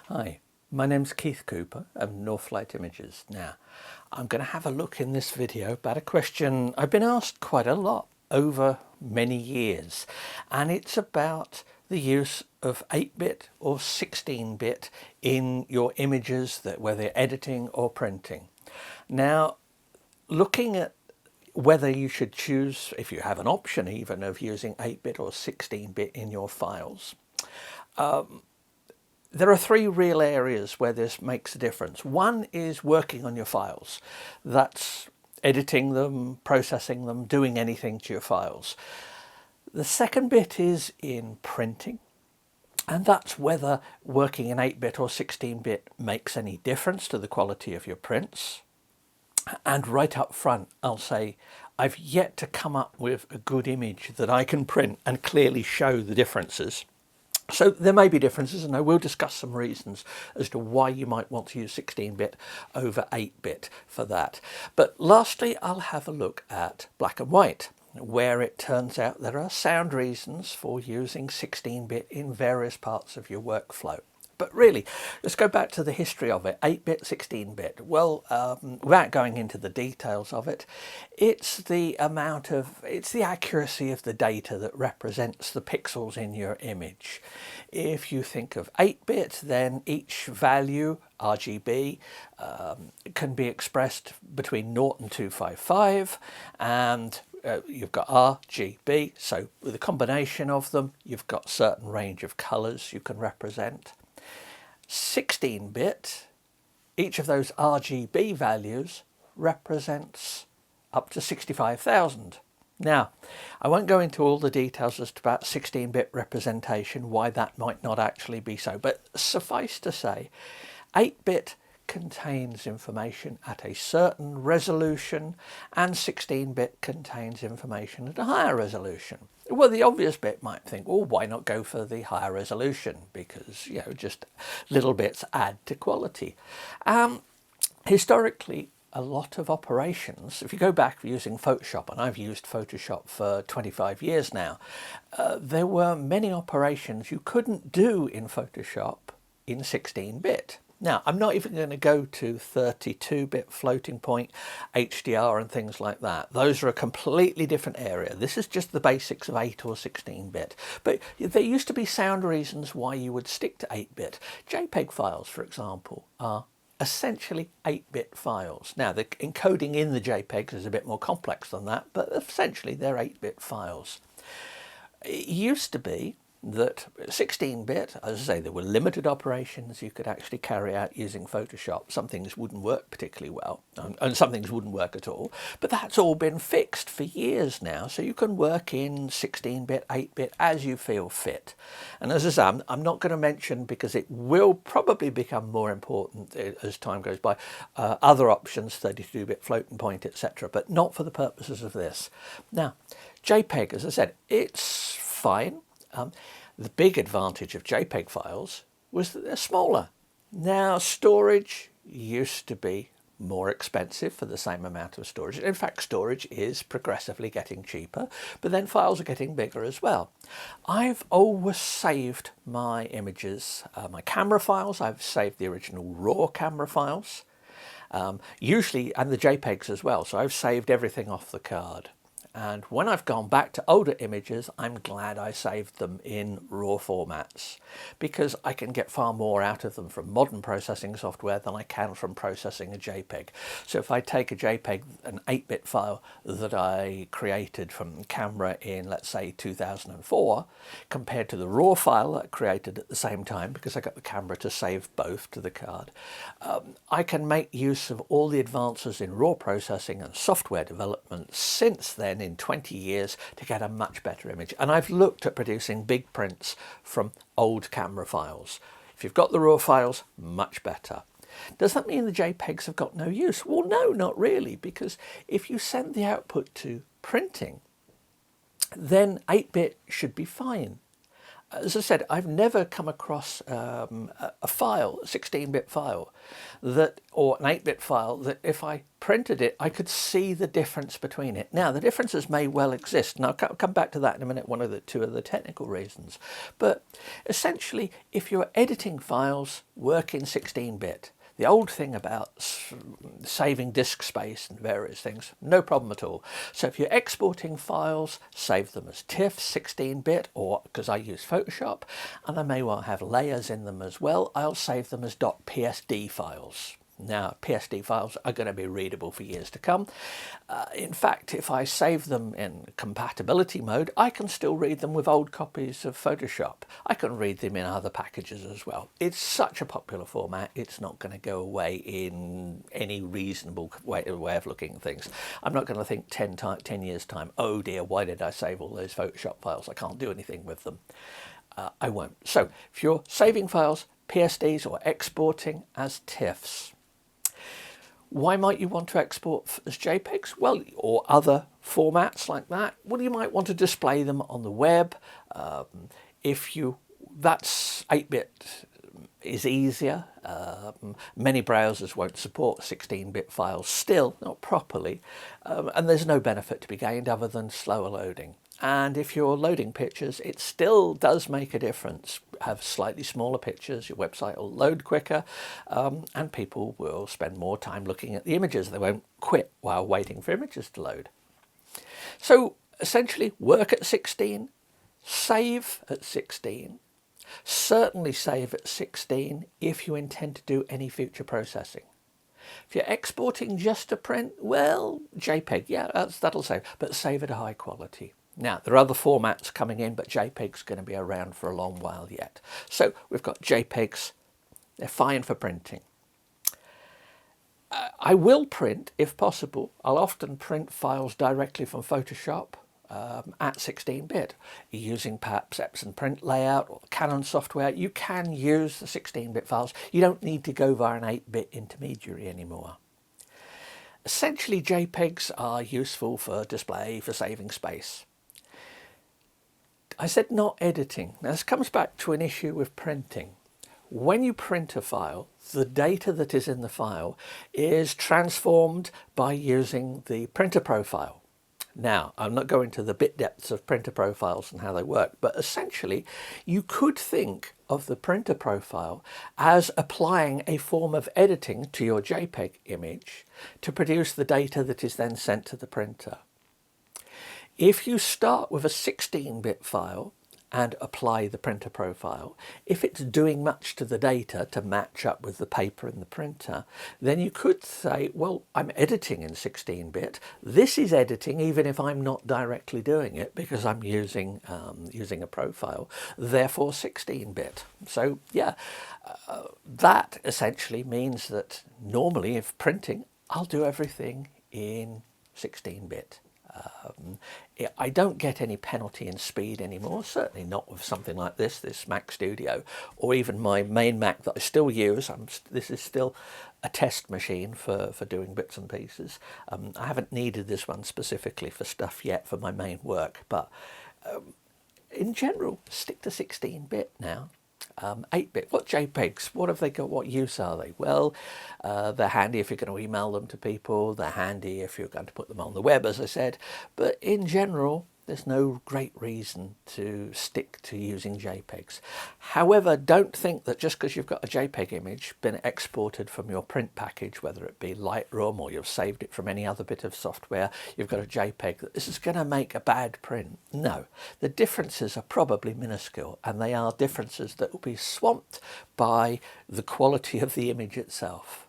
Hi, my name's Keith Cooper of Northlight Images. Now, I'm going to have a look in this video about a question I've been asked quite a lot over many years, and it's about the use of 8-bit or 16-bit in your images, that whether editing or printing. Now, looking at whether you should choose, if you have an option even, of using 8-bit or 16-bit in your files, there are three real areas where this makes a difference. One is working on your files. That's editing them, processing them, doing anything to your files. The second bit is in printing, and that's whether working in 8-bit or 16-bit makes any difference to the quality of your prints. And right up front, I'll say I've yet to come up with a good image that I can print and clearly show the differences. So there may be differences, and I will discuss some reasons as to why you might want to use 16-bit over 8-bit for that. But lastly, I'll have a look at black and white, where it turns out there are sound reasons for using 16-bit in various parts of your workflow. But really, let's go back to the history of it. 8-bit, 16-bit. Well, without going into the details of it, it's the accuracy of the data that represents the pixels in your image. If you think of 8-bit, then each value, RGB, can be expressed between 0 and 255, and you've got RGB, so with a combination of them, you've got a certain range of colours you can represent. 16-bit, each of those RGB values represents up to 65,000. Now, I won't go into all the details as to about 16-bit representation, why that might not actually be so, but suffice to say, 8-bit contains information at a certain resolution, and 16-bit contains information at a higher resolution. Well, the obvious bit might think, well, why not go for the higher resolution? Because, just little bits add to quality. Historically, a lot of operations, if you go back using Photoshop, and I've used Photoshop for 25 years now, there were many operations you couldn't do in Photoshop in 16-bit. Now, I'm not even going to go to 32-bit floating point, HDR and things like that. Those are a completely different area. This is just the basics of 8 or 16-bit. But there used to be sound reasons why you would stick to 8-bit. JPEG files, for example, are essentially 8-bit files. Now, the encoding in the JPEGs is a bit more complex than that, but essentially they're 8-bit files. It used to be that 16-bit, as I say, there were limited operations you could actually carry out using Photoshop. Some things wouldn't work particularly well, and some things wouldn't work at all. But that's all been fixed for years now, so you can work in 16-bit, 8-bit as you feel fit. And as I say, I'm not going to mention, because it will probably become more important as time goes by, other options, 32-bit floating point, etc., but not for the purposes of this. Now, JPEG, as I said, it's fine. The big advantage of JPEG files was that they're smaller. Now, storage used to be more expensive for the same amount of storage. In fact, storage is progressively getting cheaper, but then files are getting bigger as well. I've always saved my images, my camera files. I've saved the original RAW camera files, usually, and the JPEGs as well. So I've saved everything off the card. And when I've gone back to older images, I'm glad I saved them in RAW formats, because I can get far more out of them from modern processing software than I can from processing a JPEG. So if I take a JPEG, an 8-bit file that I created from camera in, let's say, 2004, compared to the RAW file that I created at the same time, because I got the camera to save both to the card, I can make use of all the advances in RAW processing and software development since then, in 20 years, to get a much better image. And I've looked at producing big prints from old camera files. If you've got the RAW files, much better. Does that mean the JPEGs have got no use? Well, no, not really, because if you send the output to printing, then 8-bit should be fine. as I said, I've never come across a file, a 16-bit file, that, or an 8-bit file, that if I printed it, I could see the difference between it. Now, the differences may well exist, and I'll come back to that in a minute, two of the technical reasons. But essentially, if you're editing files, work in 16-bit. The old thing about saving disk space and various things, no problem at all. So if you're exporting files, save them as TIFF 16-bit, or because I use Photoshop, and I may well have layers in them as well, I'll save them as .psd files. Now, PSD files are going to be readable for years to come. In fact, if I save them in compatibility mode, I can still read them with old copies of Photoshop. I can read them in other packages as well. It's such a popular format, it's not going to go away in any reasonable way of looking at things. I'm not going to think 10 years' time, oh dear, why did I save all those Photoshop files? I can't do anything with them. I won't. So, if you're saving files, PSDs, or exporting as TIFFs, why might you want to export as JPEGs? Well, or other formats like that. Well, you might want to display them on the web. That's 8-bit is easier. Many browsers won't support 16-bit files still, not properly, and there's no benefit to be gained other than slower loading. And if you're loading pictures, it still does make a difference. Have slightly smaller pictures, your website will load quicker, and people will spend more time looking at the images. They won't quit while waiting for images to load. So essentially, work at 16, save at 16, certainly save at 16 if you intend to do any future processing. If you're exporting just to print, well, JPEG, yeah, that'll save, but save at a high quality. Now, there are other formats coming in, but JPEG's going to be around for a long while yet. So we've got JPEGs. They're fine for printing. I will print, if possible. I'll often print files directly from Photoshop at 16-bit. Using perhaps Epson print layout or Canon software, you can use the 16-bit files. You don't need to go via an 8-bit intermediary anymore. Essentially, JPEGs are useful for display, for saving space. I said not editing. Now, this comes back to an issue with printing. When you print a file, the data that is in the file is transformed by using the printer profile. Now, I'm not going to the bit depths of printer profiles and how they work, but essentially you could think of the printer profile as applying a form of editing to your JPEG image to produce the data that is then sent to the printer. If you start with a 16-bit file and apply the printer profile, if it's doing much to the data to match up with the paper in the printer, then you could say, well, I'm editing in 16-bit. This is editing even if I'm not directly doing it because I'm using a profile, therefore 16-bit. So yeah, that essentially means that normally if printing, I'll do everything in 16-bit. I don't get any penalty in speed anymore, certainly not with something like this Mac Studio, or even my main Mac that I still use. This is still a test machine for doing bits and pieces. I haven't needed this one specifically for stuff yet for my main work, but in general, stick to 16-bit now. 8-bit, what JPEGs, what have they got, what use are they? Well, they're handy if you're going to email them to people, they're handy if you're going to put them on the web, as I said, but in general, there's no great reason to stick to using JPEGs. However, don't think that just because you've got a JPEG image been exported from your print package, whether it be Lightroom or you've saved it from any other bit of software, you've got a JPEG, that this is going to make a bad print. No, the differences are probably minuscule, and they are differences that will be swamped by the quality of the image itself.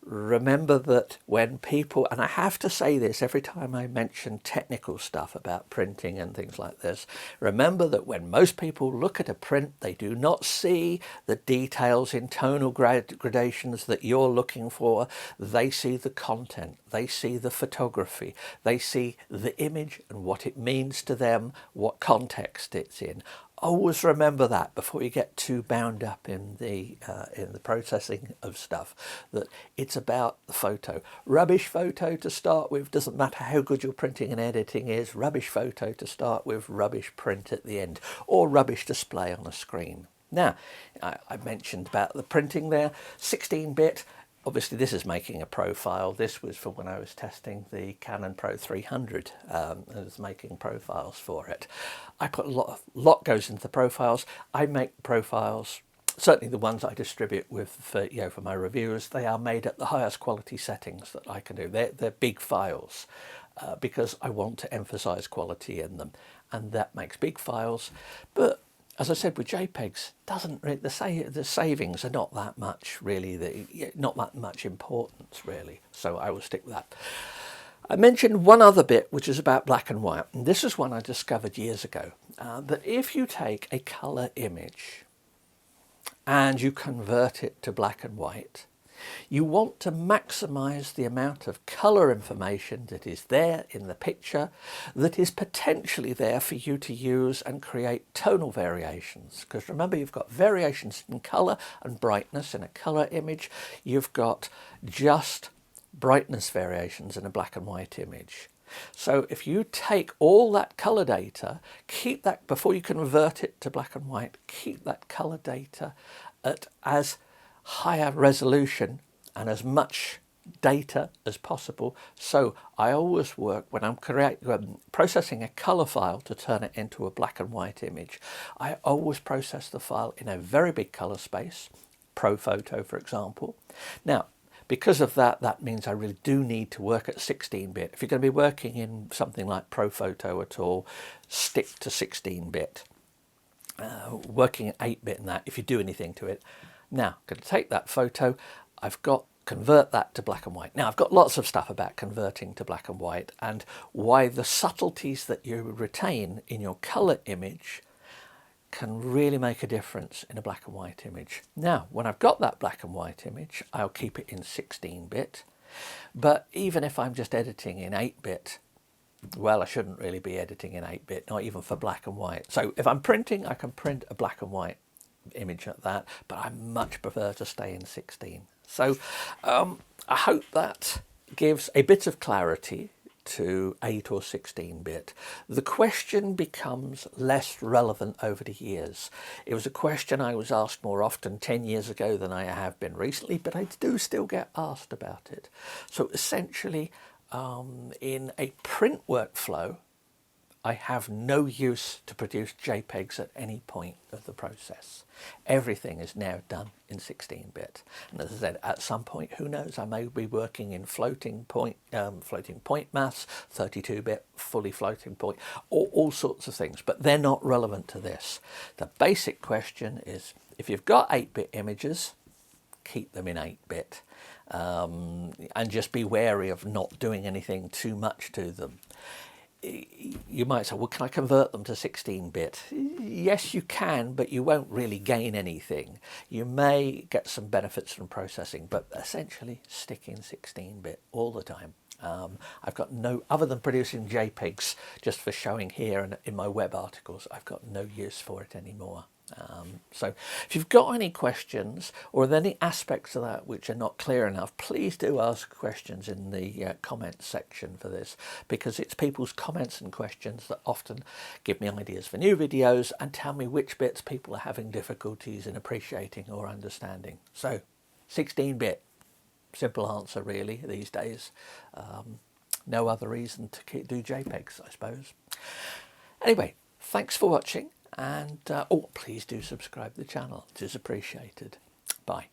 Remember that when people, and I have to say this every time I mention technical stuff about printing and things like this, remember that when most people look at a print, they do not see the details in tonal gradations that you're looking for. They see the content, they see the photography, they see the image and what it means to them, what context it's in. always remember that before you get too bound up in the processing of stuff, that it's about the photo. Rubbish photo to start with, doesn't matter how good your printing and editing is, rubbish photo to start with, rubbish print at the end, or rubbish display on a screen. Now, I mentioned about the printing there, 16-bit. Obviously, this is making a profile. This was for when I was testing the Canon Pro 300. I was making profiles for it. I put a lot goes into the profiles. I make profiles, certainly the ones I distribute with for my reviewers. They are made at the highest quality settings that I can do. They're big files because I want to emphasize quality in them, and that makes big files. But as I said, with JPEGs, the savings are not that much really, not that much importance really. So I will stick with that. I mentioned one other bit, which is about black and white. And this is one I discovered years ago, that if you take a colour image and you convert it to black and white, you want to maximize the amount of color information that is there in the picture that is potentially there for you to use and create tonal variations. Because remember, you've got variations in color and brightness in a color image. You've got just brightness variations in a black and white image. So if you take all that color data, keep that, before you convert it to black and white, keep that color data at as higher resolution and as much data as possible. So I always work, when I'm processing a color file to turn it into a black and white image, I always process the file in a very big color space, ProPhoto for example. Now, because of that, that means I really do need to work at 16-bit. If you're going to be working in something like ProPhoto at all, stick to 16-bit. Working at 8-bit and that, if you do anything to it. Now, I'm going to take that photo, convert that to black and white. Now, I've got lots of stuff about converting to black and white and why the subtleties that you retain in your colour image can really make a difference in a black and white image. Now, when I've got that black and white image, I'll keep it in 16-bit. But even if I'm just editing in 8-bit, well, I shouldn't really be editing in 8-bit, not even for black and white. So if I'm printing, I can print a black and white image at that, but I much prefer to stay in 16. So I hope that gives a bit of clarity to 8 or 16-bit. The question becomes less relevant over the years. It was a question I was asked more often 10 years ago than I have been recently, but I do still get asked about it. So essentially, in a print workflow, I have no use to produce JPEGs at any point of the process. Everything is now done in 16-bit. And as I said, at some point, who knows, I may be working in floating point maths, 32-bit, fully floating point, all sorts of things, but they're not relevant to this. The basic question is, if you've got 8-bit images, keep them in 8-bit. And just be wary of not doing anything too much to them. You might say, well, can I convert them to 16-bit? Yes, you can, but you won't really gain anything. You may get some benefits from processing, but essentially stick in 16-bit all the time. I've got no, other than producing JPEGs just for showing here and in my web articles, I've got no use for it anymore. So if you've got any questions or any aspects of that which are not clear enough, please do ask questions in the comments section for this, because it's people's comments and questions that often give me ideas for new videos and tell me which bits people are having difficulties in appreciating or understanding. So 16-bit, simple answer really these days. No other reason to do JPEGs, I suppose. Anyway, thanks for watching. And please do subscribe to the channel. It is appreciated. Bye.